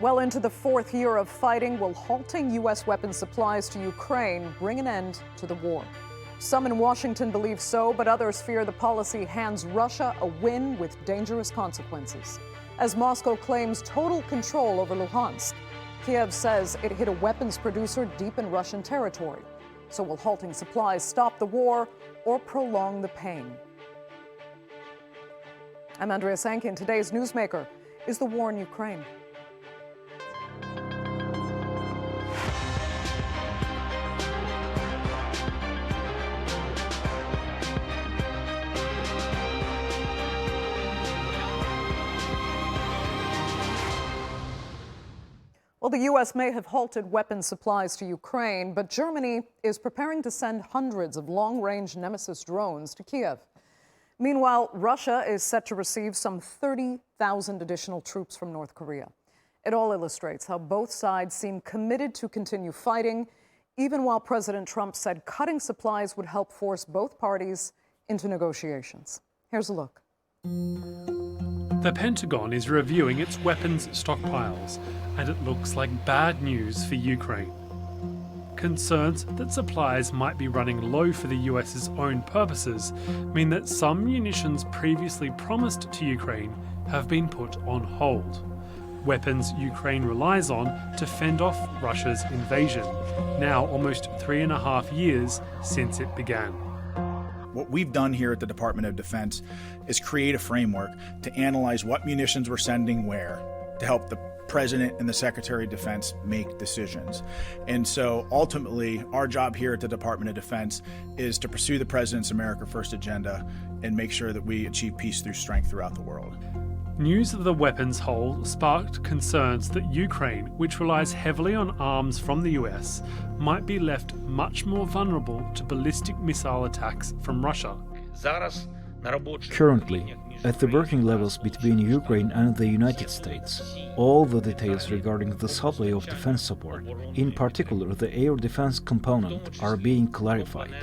Well into the fourth year of fighting, will halting U.S. weapons supplies to Ukraine bring an end to the war? Some in Washington believe so, but others fear the policy hands Russia a win with dangerous consequences. As Moscow claims total control over Luhansk, Kiev says it hit a weapons producer deep in Russian territory. So will halting supplies stop the war or prolong the pain? I'm Andrea Sankin. Today's Newsmaker is the war in Ukraine. Well, the U.S. may have halted weapons supplies to Ukraine, but Germany is preparing to send hundreds of long-range Nemesis drones to Kiev. Meanwhile, Russia is set to receive some 30,000 additional troops from North Korea. It all illustrates how both sides seem committed to continue fighting, even while President Trump said cutting supplies would help force both parties into negotiations. Here's a look. The Pentagon is reviewing its weapons stockpiles, and it looks like bad news for Ukraine. Concerns that supplies might be running low for the US's own purposes mean that some munitions previously promised to Ukraine have been put on hold. Weapons Ukraine relies on to fend off Russia's invasion, now almost 3.5 years since it began. What we've done here at the Department of Defense is create a framework to analyze what munitions we're sending where to help the President and the Secretary of Defense make decisions. And so ultimately, our job here at the Department of Defense is to pursue the President's America First agenda and make sure that we achieve peace through strength throughout the world. News of the weapons hold sparked concerns that Ukraine, which relies heavily on arms from the US, might be left much more vulnerable to ballistic missile attacks from Russia. Currently, at the working levels between Ukraine and the United States, all the details regarding the supply of defense support, in particular the air defense component, are being clarified.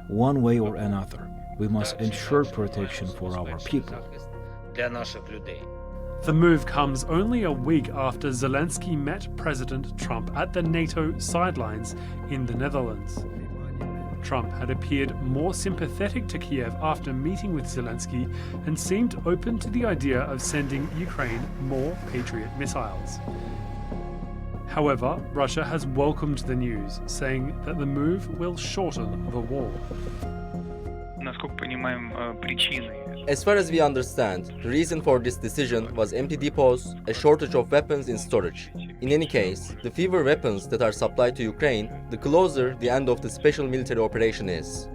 One way or another, we must ensure protection for our people. The move comes only a week after Zelensky met President Trump at the NATO sidelines in the Netherlands. Trump had appeared more sympathetic to Kiev after meeting with Zelensky and seemed open to the idea of sending Ukraine more Patriot missiles. However, Russia has welcomed the news, saying that the move will shorten the war. As far as we understand, the reason for this decision was empty depots, a shortage of weapons in storage. In any case, the fewer weapons that are supplied to Ukraine, the closer the end of the special military operation is.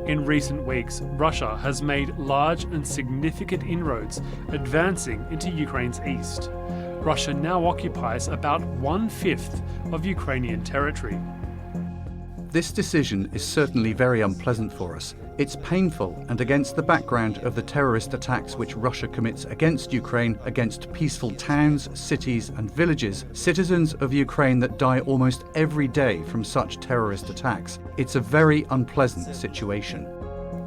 In recent weeks, Russia has made large and significant inroads, advancing into Ukraine's east. Russia now occupies about 1/5 of Ukrainian territory. This decision is certainly very unpleasant for us. It's painful, and against the background of the terrorist attacks which Russia commits against Ukraine, against peaceful towns, cities and villages, citizens of Ukraine that die almost every day from such terrorist attacks. It's a very unpleasant situation.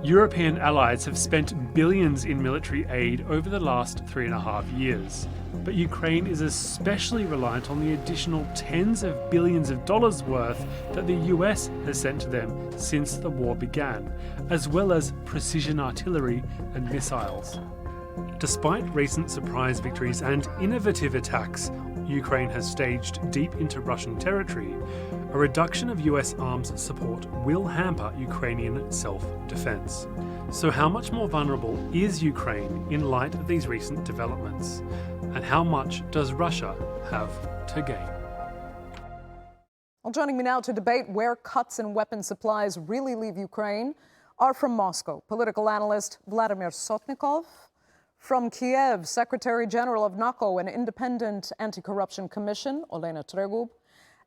European allies have spent billions in military aid over the last 3.5 years. But Ukraine is especially reliant on the additional tens of billions of dollars worth that the US has sent to them since the war began, as well as precision artillery and missiles. Despite recent surprise victories and innovative attacks Ukraine has staged deep into Russian territory, a reduction of US arms support will hamper Ukrainian self-defense. So how much more vulnerable is Ukraine in light of these recent developments? And how much does Russia have to gain? Well, joining me now to debate where cuts in weapons supplies really leave Ukraine are from Moscow, political analyst Vladimir Sotnikov, from Kiev, Secretary General of NATO and Independent Anti-Corruption Commission, Olena Tregub,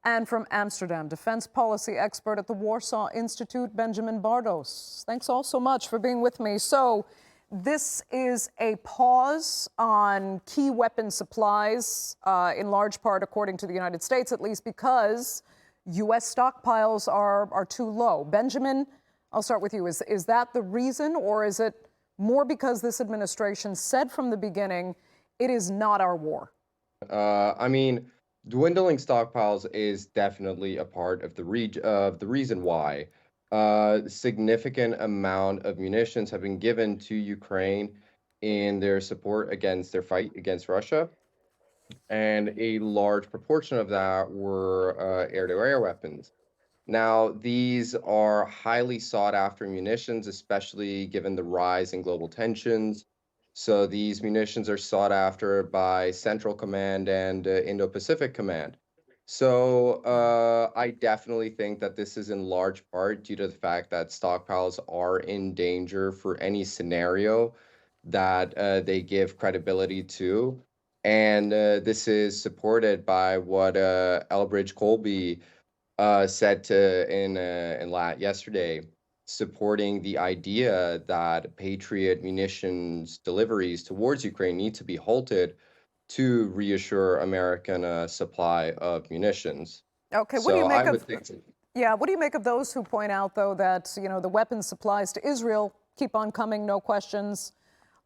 and from Amsterdam, defense policy expert at the Warsaw Institute, Benjamin Bardos. Thanks all so much for being with me. So, this is a pause on key weapon supplies, in large part, according to the United States, at least because U.S. stockpiles are too low. Benjamin, I'll start with you. Is that the reason, or is it more because this administration said from the beginning, it is not our war? I mean, dwindling stockpiles is definitely a part of the reason why. Significant amount of munitions have been given to Ukraine in their support against their fight against Russia, and a large proportion of that were air-to-air weapons. Now, these are highly sought after munitions, especially given the rise in global tensions. So these munitions are sought after by Central Command and Indo-Pacific Command. So I definitely think that this is in large part due to the fact that stockpiles are in danger for any scenario that they give credibility to. And this is supported by what Elbridge Colby said in yesterday, supporting the idea that Patriot munitions deliveries towards Ukraine need to be halted to reassure American supply of munitions. Okay, what do you So I make of, would think, yeah, what do you make of those who point out, though, that, the weapons supplies to Israel keep on coming, no questions,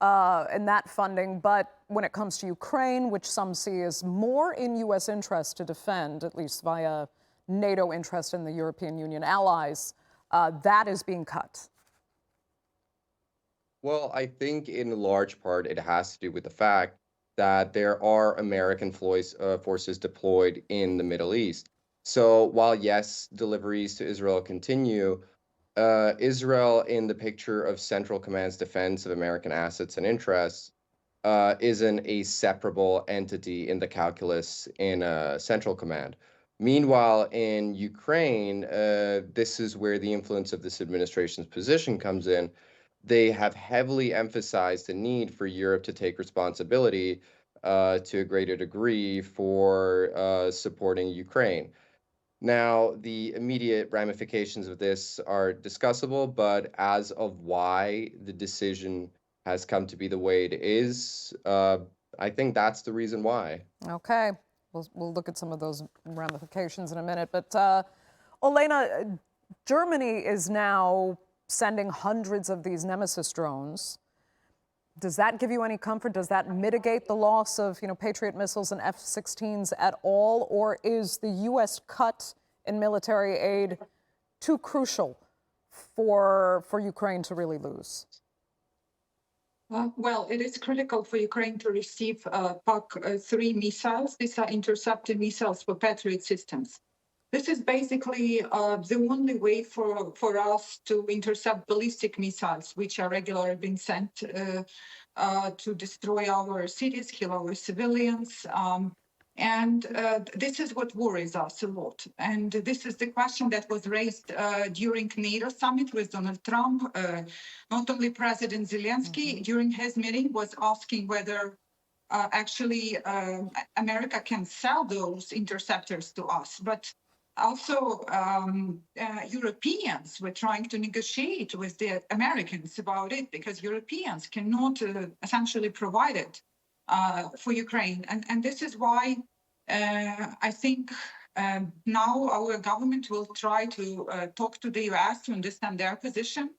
and that funding, but when it comes to Ukraine, which some see as more in U.S. interest to defend, at least via NATO interest in the European Union allies, that is being cut? well, I think in large part it has to do with the fact that there are American forces deployed in the Middle East. So while yes, deliveries to Israel continue, Israel in the picture of Central Command's defense of American assets and interests isn't a separable entity in the calculus in Central Command. Meanwhile, in Ukraine, this is where the influence of this administration's position comes in. They have heavily emphasized the need for Europe to take responsibility to a greater degree for supporting Ukraine. Now, the immediate ramifications of this are discussable, but as of why the decision has come to be the way it is, I think that's the reason why. Okay, we'll look at some of those ramifications in a minute. But Olena, Germany is now sending hundreds of these Nemesis drones. Does that give you any comfort? Does that mitigate the loss of, Patriot missiles and F-16s at all? Or is the U.S. cut in military aid too crucial for Ukraine to really lose? Well, it is critical for Ukraine to receive PAC-3 missiles. These are interceptor missiles for Patriot systems. This is basically the only way for us to intercept ballistic missiles, which are regularly being sent to destroy our cities, kill our civilians. And this is what worries us a lot. And this is the question that was raised during NATO summit with Donald Trump. Not only President Zelensky during his meeting was asking whether actually America can sell those interceptors to us, but also Europeans were trying to negotiate with the Americans about it because Europeans cannot essentially provide it for Ukraine. And this is why I think now our government will try to talk to the US to understand their position,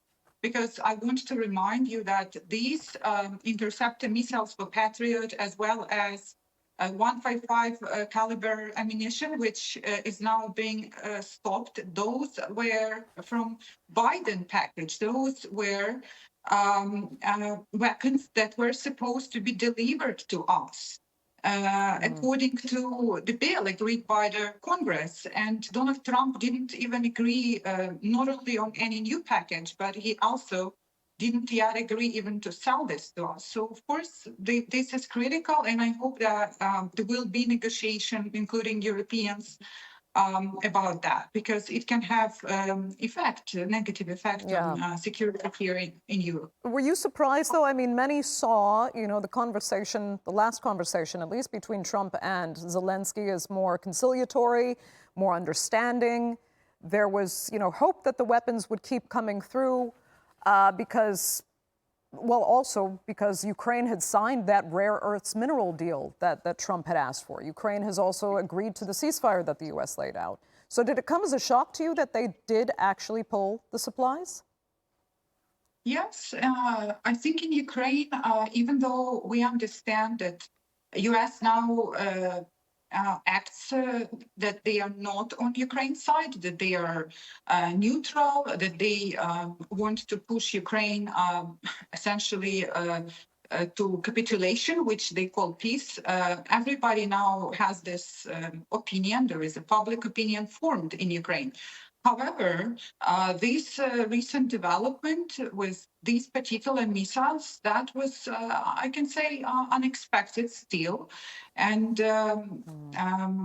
because I want to remind you that these interceptor missiles for Patriot, as well as 155 caliber ammunition, which is now being stopped, those were from Biden package. Those were weapons that were supposed to be delivered to us according to the bill agreed by the Congress. And Donald Trump didn't even agree not only on any new package, but he also didn't yet agree even to sell this to us. So, of course, this is critical, and I hope that there will be negotiation, including Europeans, about that, because it can have a negative effect on security here in Europe. Were you surprised, though? I mean, many saw, the last conversation, at least between Trump and Zelensky, as more conciliatory, more understanding. There was, hope that the weapons would keep coming through because Ukraine had signed that rare earths mineral deal that Trump had asked for. Ukraine has also agreed to the ceasefire that the U.S. laid out. So did it come as a shock to you that they did actually pull the supplies? Yes, I think in Ukraine, even though we understand that U.S. now acts that they are not on Ukraine's side, that they are neutral, that they want to push Ukraine essentially to capitulation, which they call peace. Everybody now has this opinion. There is a public opinion formed in Ukraine. However, this recent development with these particular missiles, that was, I can say, unexpected still. And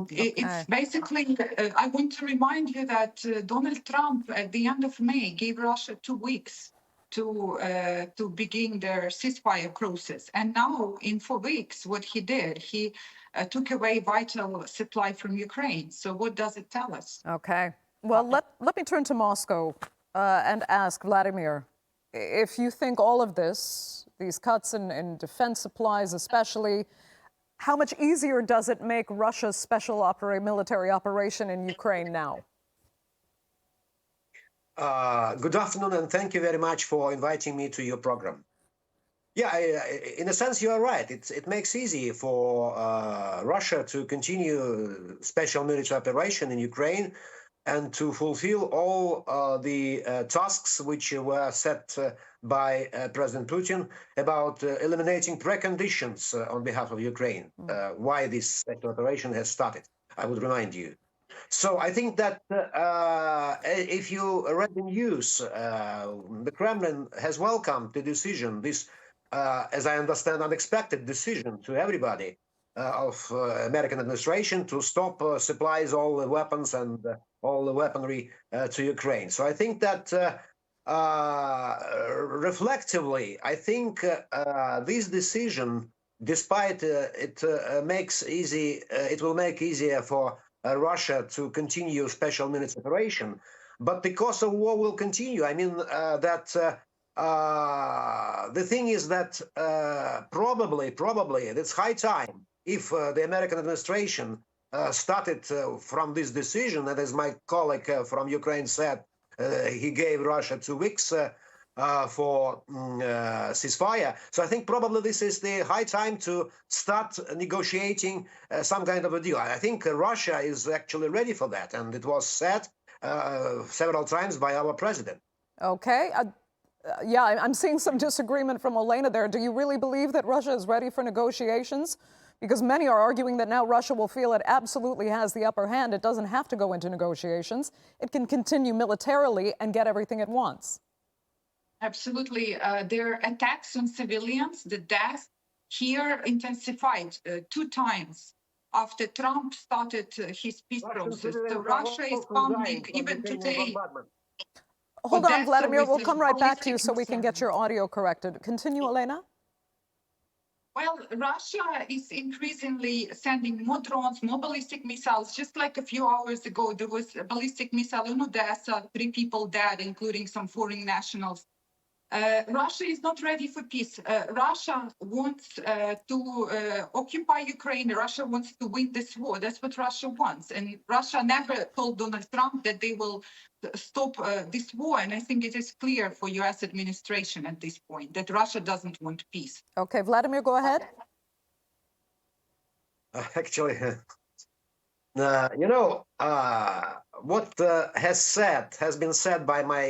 it's basically, I want to remind you that Donald Trump at the end of May gave Russia 2 weeks to begin their ceasefire process. And now in 4 weeks, what he did, he took away vital supply from Ukraine. So what does it tell us? Okay. Well, let me turn to Moscow and ask Vladimir, if you think all of this, these cuts in defense supplies especially, how much easier does it make Russia's special military operation in Ukraine now? Good afternoon, and thank you very much for inviting me to your program. Yeah, in a sense, you are right. It makes easy for Russia to continue special military operation in Ukraine and to fulfill all the tasks which were set by President Putin about eliminating preconditions on behalf of Ukraine, why this special operation has started. I would remind you. So I think that if you read the news, the Kremlin has welcomed the decision, this, as I understand, unexpected decision to everybody of American administration to stop supplies, all the weapons and all the weaponry to Ukraine. So I think that reflectively, I think this decision, despite it will make easier for Russia to continue special military operation, but the cost of war will continue. I mean that the thing is that probably it's high time if the American administration started from this decision, and as my colleague from Ukraine said, he gave Russia 2 weeks for ceasefire. So I think probably this is the high time to start negotiating some kind of a deal. I think Russia is actually ready for that, and it was said several times by our president. Okay. Yeah, I'm seeing some disagreement from Olena there. Do you really believe that Russia is ready for negotiations? Because many are arguing that now Russia will feel it absolutely has the upper hand. It doesn't have to go into negotiations. It can continue militarily and get everything it wants. Absolutely. Their attacks on civilians, the death here intensified 2 times after Trump started his peace process. So Russia is pumping even today. Hold on, Vladimir. We'll come right back to you so we can get your audio corrected. Continue, Elena. Well, Russia is increasingly sending more drones, more ballistic missiles. Just like a few hours ago, there was a ballistic missile in Odessa, 3 people dead, including some foreign nationals. Russia is not ready for peace. Russia wants to occupy Ukraine. Russia wants to win this war. That's what Russia wants. And Russia never told Donald Trump that they will stop this war. And I think it is clear for U.S. administration at this point that Russia doesn't want peace. Okay, Vladimir, go ahead. Actually, what has been said by my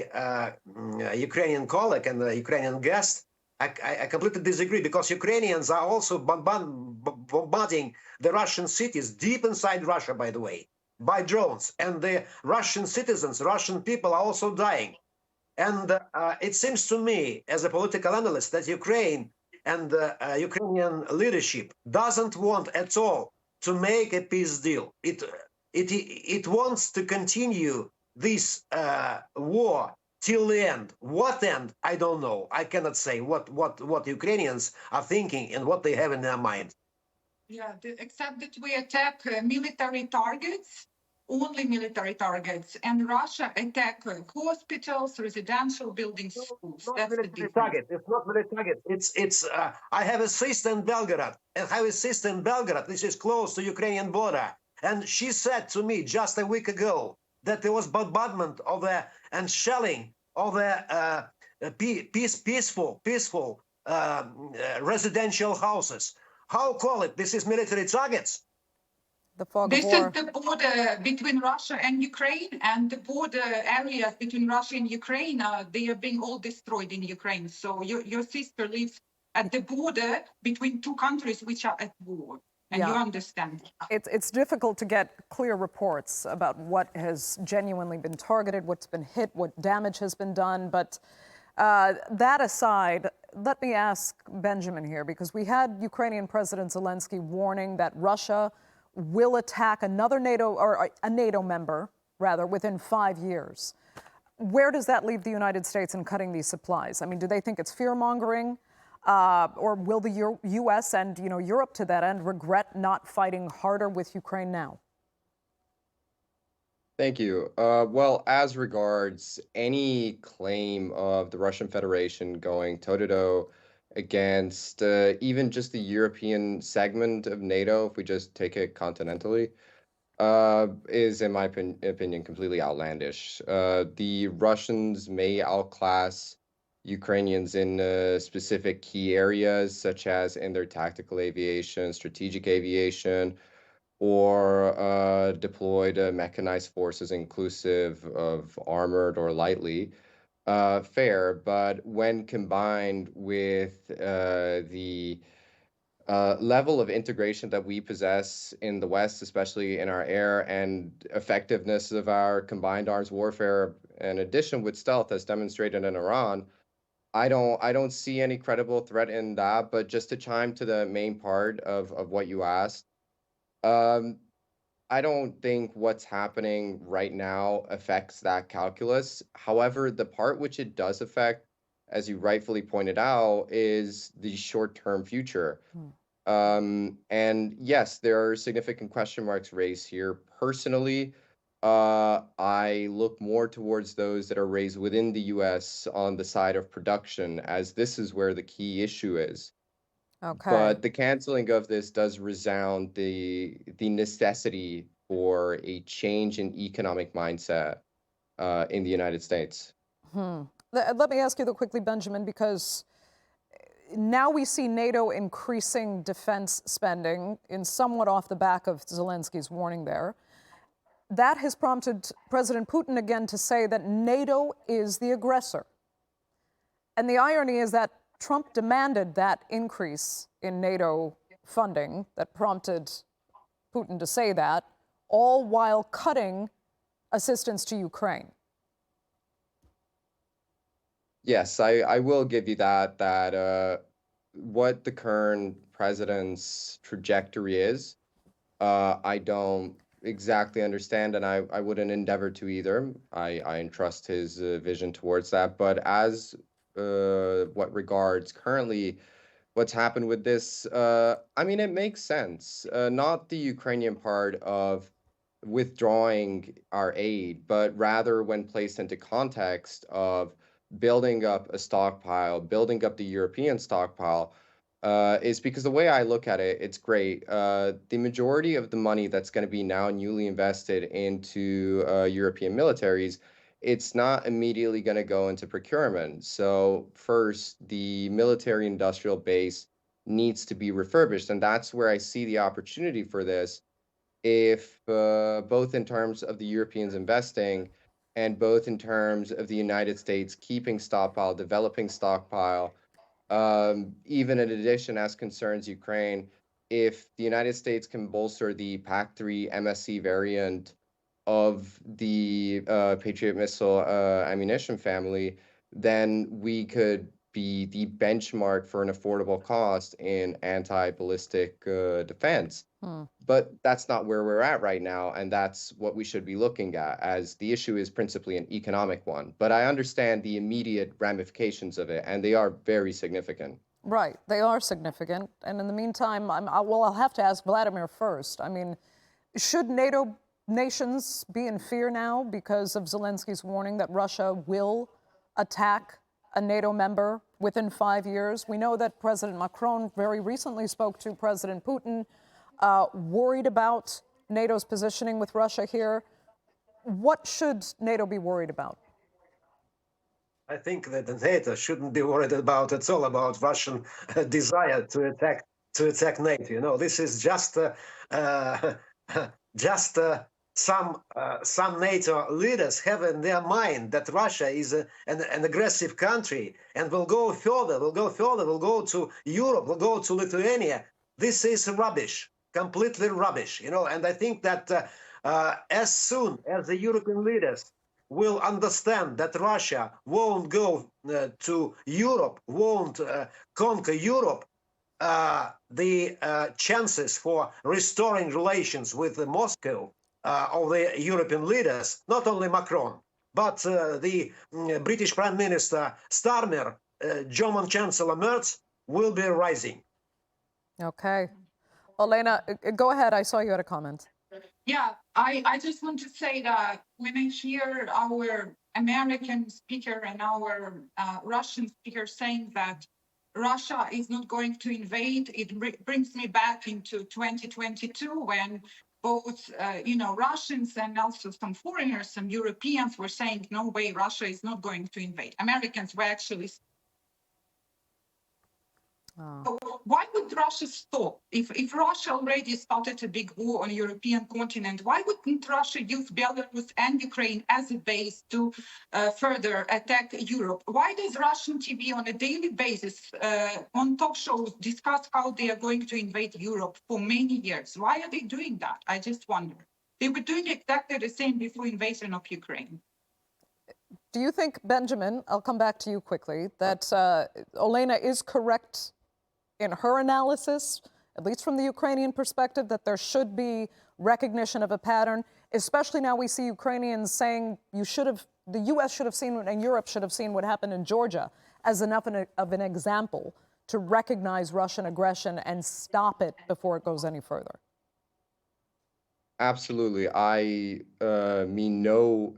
Ukrainian colleague and the Ukrainian guest, I completely disagree, because Ukrainians are also bombarding the Russian cities deep inside Russia, by the way, by drones. And the Russian citizens, Russian people are also dying. And it seems to me, as a political analyst, that Ukraine and Ukrainian leadership doesn't want at all to make a peace deal. It wants to continue this war till the end. What end? I don't know. I cannot say what Ukrainians are thinking and what they have in their mind. Yeah, except that we attack military targets, only military targets, and Russia attack hospitals, residential buildings, schools. That's the difference. It's not military target. It's. I have a sister in Belgorod, which is close to Ukrainian border, and she said to me just a week ago that there was bombardment of and shelling of peaceful residential houses. How call it? This is military targets. The fog This of is war. the border between Russia and Ukraine, and the border areas between Russia and Ukraine, they are being all destroyed in Ukraine. So your sister lives at the border between two countries which are at war, and you understand. It's difficult to get clear reports about what has genuinely been targeted, what's been hit, what damage has been done. But that aside, let me ask Benjamin here, because we had Ukrainian President Zelensky warning that Russia will attack another NATO, or a NATO member, rather, within 5 years. Where does that leave the United States in cutting these supplies? I mean, do they think it's fear-mongering? Or will the U.S. and Europe, to that end, regret not fighting harder with Ukraine now? Thank you. Well, as regards any claim of the Russian Federation going toe-to-toe against even just the European segment of NATO, if we just take it continentally, is, in my opinion, completely outlandish. The Russians may outclass Ukrainians in specific key areas, such as in their tactical aviation, strategic aviation, or deployed mechanized forces inclusive of armored or lightly. Fair, but when combined with the level of integration that we possess in the West, especially in our air, and effectiveness of our combined arms warfare, in addition with stealth as demonstrated in Iran, I don't see any credible threat in that. But just to chime to the main part of what you asked, I don't think what's happening right now affects that calculus. However, the part which it does affect, as you rightfully pointed out, is the short-term future. And yes, there are significant question marks raised here. Personally, I look more towards those that are raised within the U.S. on the side of production, as this is where the key issue is. Okay. But the canceling of this does resound the necessity for a change in economic mindset in the United States. Let me ask you though quickly, Benjamin, because now we see NATO increasing defense spending in somewhat off the back of Zelensky's warning there. That has prompted President Putin again to say that NATO is the aggressor. And the irony is that Trump demanded that increase in NATO funding that prompted Putin to say that, all while cutting assistance to Ukraine. Yes, I will give you that what the current president's trajectory is, I don't exactly understand, and I wouldn't endeavor to either. I entrust his vision towards that. But as what regards currently what's happened with this, I mean, it makes sense. Not the Ukrainian part of withdrawing our aid, but rather when placed into context of building up a stockpile, building up the European stockpile, is because the way I look at it, it's great. The majority of the money that's going to be now newly invested into European militaries, it's not immediately going to go into procurement. So first, the military industrial base needs to be refurbished. And that's where I see the opportunity for this. If both in terms of the Europeans investing and both in terms of the United States keeping stockpile, developing stockpile, even in addition as concerns Ukraine, if the United States can bolster the PAC-3 MSC variant of the Patriot missile ammunition family, then we could be the benchmark for an affordable cost in anti-ballistic defense. But that's not where we're at right now, and that's what we should be looking at, as the issue is principally an economic one. But I understand the immediate ramifications of it, and they are very significant. Right, they are significant. And in the meantime, I'll have to ask Vladimir first. I mean, should NATO nations be in fear now because of Zelensky's warning that Russia will attack a NATO member within 5 years? We know that President Macron very recently spoke to President Putin, worried about NATO's positioning with Russia here. What should NATO be worried about? I think that the NATO shouldn't be worried about at all about Russian desire to attack to attack NATO. You know, this is just just some NATO leaders have in their mind that Russia is an aggressive country and will go further, will go to Europe, will go to Lithuania. This is rubbish, completely rubbish, you know, and I think that as soon as the European leaders will understand that Russia won't go to Europe, won't conquer Europe, the chances for restoring relations with Moscow of the European leaders, not only Macron, but the British Prime Minister Starmer, German Chancellor Merz, will be rising. Okay. Olena, go ahead. I saw you had a comment. Yeah, I just want to say that when I hear our American speaker and our Russian speaker saying that Russia is not going to invade, it brings me back into 2022 when both, Russians and also some foreigners, some Europeans were saying, no way, Russia is not going to invade. Americans were actually. So why would Russia stop? If Russia already started a big war on the European continent, why wouldn't Russia use Belarus and Ukraine as a base to further attack Europe? Why does Russian TV on a daily basis on talk shows discuss how they are going to invade Europe for many years? Why are they doing that? I just wonder. They were doing exactly the same before invasion of Ukraine. Do you think, Benjamin, I'll come back to you quickly, that Olena is correct in her analysis, at least from the Ukrainian perspective, that there should be recognition of a pattern, especially now we see Ukrainians saying the U.S. should have seen and Europe should have seen what happened in Georgia as enough of an example to recognize Russian aggression and stop it before it goes any further? Absolutely. I mean no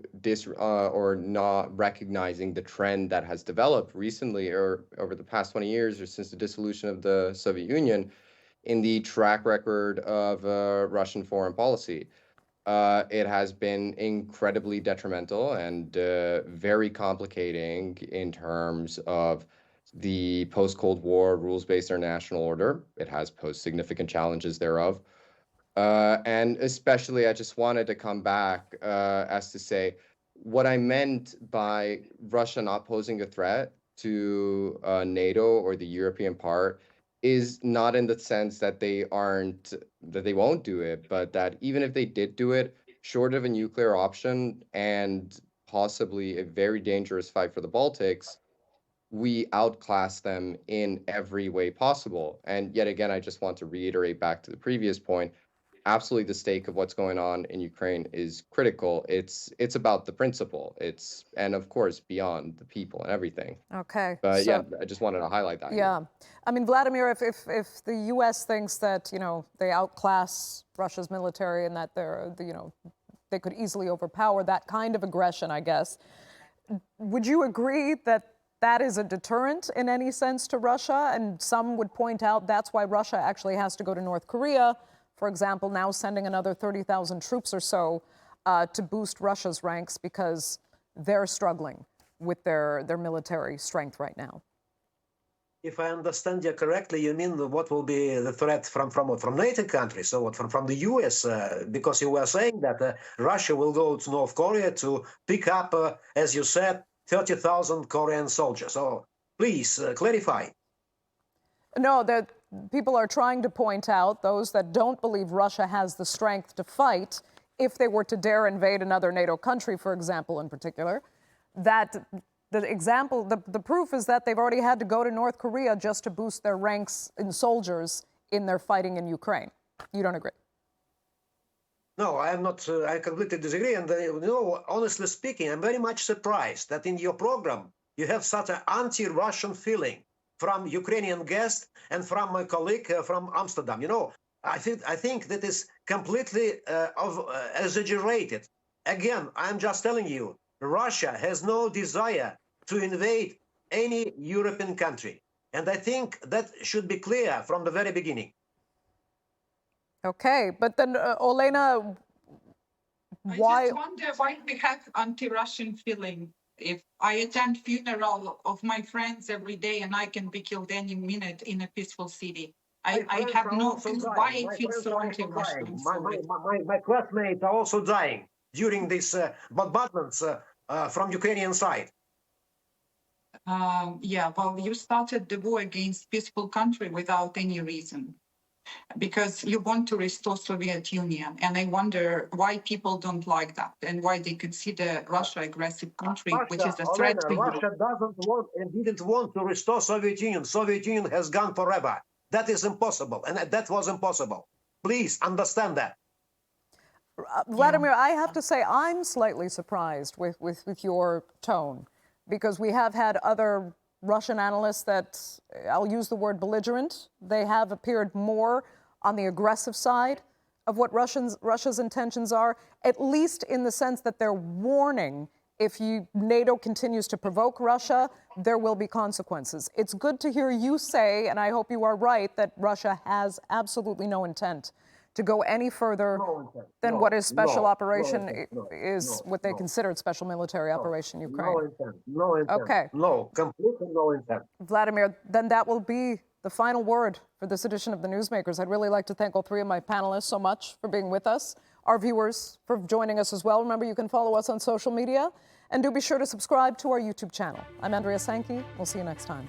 or not recognizing the trend that has developed recently or over the past 20 years or since the dissolution of the Soviet Union in the track record of Russian foreign policy. It has been incredibly detrimental and very complicating in terms of the post-Cold War rules-based international order. It has posed significant challenges thereof. And especially, I just wanted to come back as to say what I meant by Russia not posing a threat to NATO or the European part is not in the sense that they won't do it, but that even if they did do it, short of a nuclear option and possibly a very dangerous fight for the Baltics, we outclass them in every way possible. And yet again, I just want to reiterate back to the previous point, absolutely the stake of what's going on in Ukraine is critical. It's about the principle. And of course, beyond the people and everything. Okay. But yeah, I just wanted to highlight that. Yeah. I mean, Vladimir, if the U.S. thinks that, they outclass Russia's military and that they could easily overpower that kind of aggression, I guess, would you agree that that is a deterrent in any sense to Russia? And some would point out that's why Russia actually has to go to North Korea, for example, now sending another 30,000 troops or so to boost Russia's ranks because they're struggling with their military strength right now. If I understand you correctly, you mean what will be the threat from NATO countries? So what from the US? Because you were saying that Russia will go to North Korea to pick up, as you said, 30,000 Korean soldiers. So please clarify. No, that people are trying to point out, those that don't believe Russia has the strength to fight, if they were to dare invade another NATO country, for example, in particular, that the proof is that they've already had to go to North Korea just to boost their ranks in soldiers in their fighting in Ukraine. You don't agree? No, I am not. I completely disagree. And honestly speaking, I'm very much surprised that in your program you have such an anti-Russian feeling from Ukrainian guest and from my colleague from Amsterdam. I think that is completely exaggerated. Again, I'm just telling you, Russia has no desire to invade any European country. And I think that should be clear from the very beginning. Okay, but then, Olena, why? I just wonder why we have anti-Russian feeling. If I attend funeral of my friends every day and I can be killed any minute in a peaceful city, I have no clue why I feel so anti-Russian. My classmates are also dying during these bombardments from Ukrainian side. Yeah, well, you started the war against peaceful country without any reason, because you want to restore Soviet Union, and I wonder why people don't like that and why they consider Russia aggressive country, which is a threat to Russia doesn't want and didn't want to restore Soviet Union. Soviet Union has gone forever. That is impossible, and that was impossible. Please understand that. Vladimir, I have to say I'm slightly surprised with your tone, because we have had other Russian analysts that, I'll use the word belligerent, they have appeared more on the aggressive side of what Russia's intentions are, at least in the sense that they're warning if NATO continues to provoke Russia, there will be consequences. It's good to hear you say, and I hope you are right, that Russia has absolutely no intent to go any further than what is special operation is what they considered special military operation Ukraine. No intent. Okay. No, completely no intent. Vladimir, then that will be the final word for this edition of the Newsmakers. I'd really like to thank all three of my panelists so much for being with us, our viewers for joining us as well. Remember, you can follow us on social media, and do be sure to subscribe to our YouTube channel. I'm Andrea Sankey. We'll see you next time.